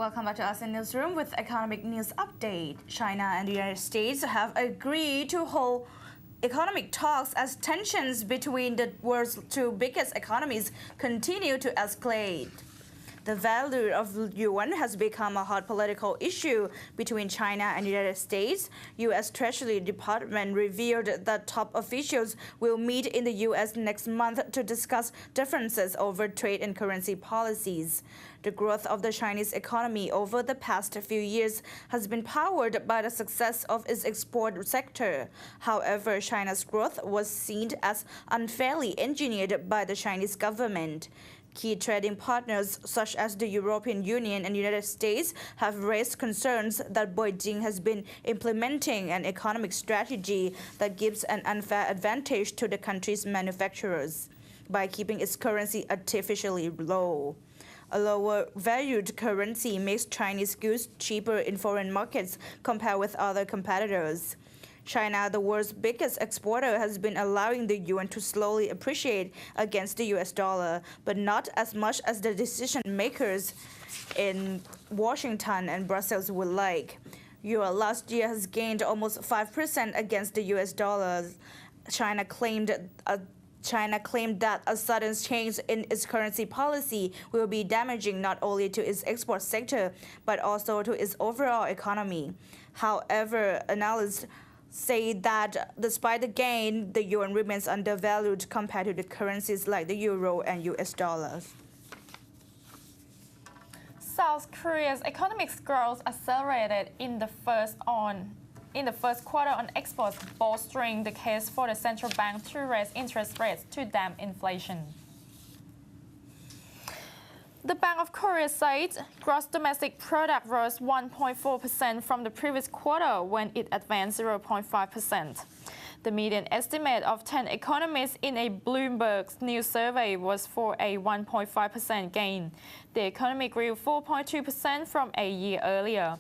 Welcome back to us in Newsroom with economic news update. China and the United States have agreed to hold economic talks as tensions between the world's two biggest economies continue to escalate. The value of yuan has become a hot political issue between China and the United States. U.S. Treasury Department revealed that top officials will meet in the U.S. next month to discuss differences over trade and currency policies. The growth of the Chinese economy over the past few years has been powered by the success of its export sector. However, China's growth was seen as unfairly engineered by the Chinese government. Key trading partners such as the European Union and the United States have raised concerns that Beijing has been implementing an economic strategy that gives an unfair advantage to the country's manufacturers by keeping its currency artificially low. A lower valued currency makes Chinese goods cheaper in foreign markets compared with other competitors. China, the world's biggest exporter, has been allowing the yuan to slowly appreciate against the US dollar, but not as much as the decision makers in Washington and Brussels would like. Yuan last year has gained almost 5% against the US dollar. China claimed that a sudden change in its currency policy will be damaging not only to its export sector, but also to its overall economy. However, analysts say that despite the gain, the yuan remains undervalued compared to the currencies like the euro and US dollars. South Korea's economic growth accelerated in the first quarter on exports, bolstering the case for the central bank to raise interest rates to damp inflation. The Bank of Korea said gross domestic product rose 1.4% from the previous quarter when it advanced 0.5%. The median estimate of 10 economists in a Bloomberg News survey was for a 1.5% gain. The economy grew 4.2% from a year earlier.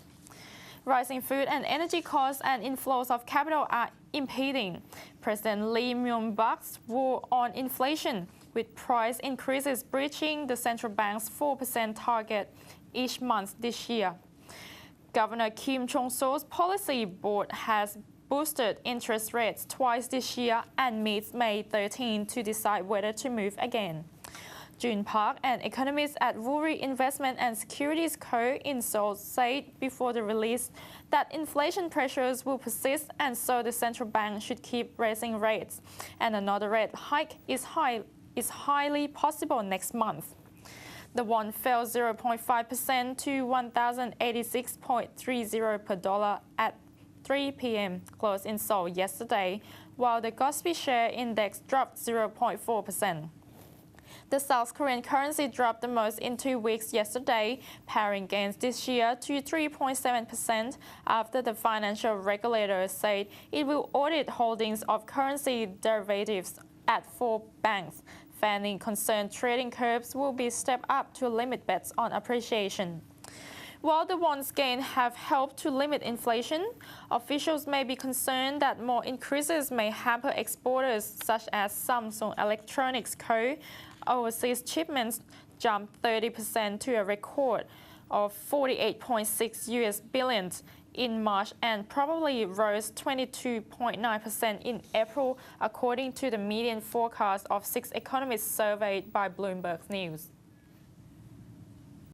Rising food and energy costs and inflows of capital are impeding President Lee Myung-bak's war on inflation, with price increases breaching the central bank's 4% target each month this year. Governor Kim Chung-so's policy board has boosted interest rates twice this year and meets May 13 to decide whether to move again. Jun Park, an economist at Woori Investment and Securities Co. in Seoul, said before the release that inflation pressures will persist and so the central bank should keep raising rates, and another rate hike is highly possible next month. The won fell 0.5% to 1,086.30 per dollar at 3 p.m. close in Seoul yesterday, while the Kospi share index dropped 0.4%. The South Korean currency dropped the most in 2 weeks yesterday, paring gains this year to 3.7% after the financial regulator said it will audit holdings of currency derivatives at 4 banks. Fanning concerned trading curbs will be stepped up to limit bets on appreciation. While the won's gain have helped to limit inflation, officials may be concerned that more increases may hamper exporters such as Samsung Electronics Co. Overseas shipments jumped 30% to a record of 48.6 billion in March and probably rose 22.9% in April, according to the median forecast of 6 economists surveyed by Bloomberg News.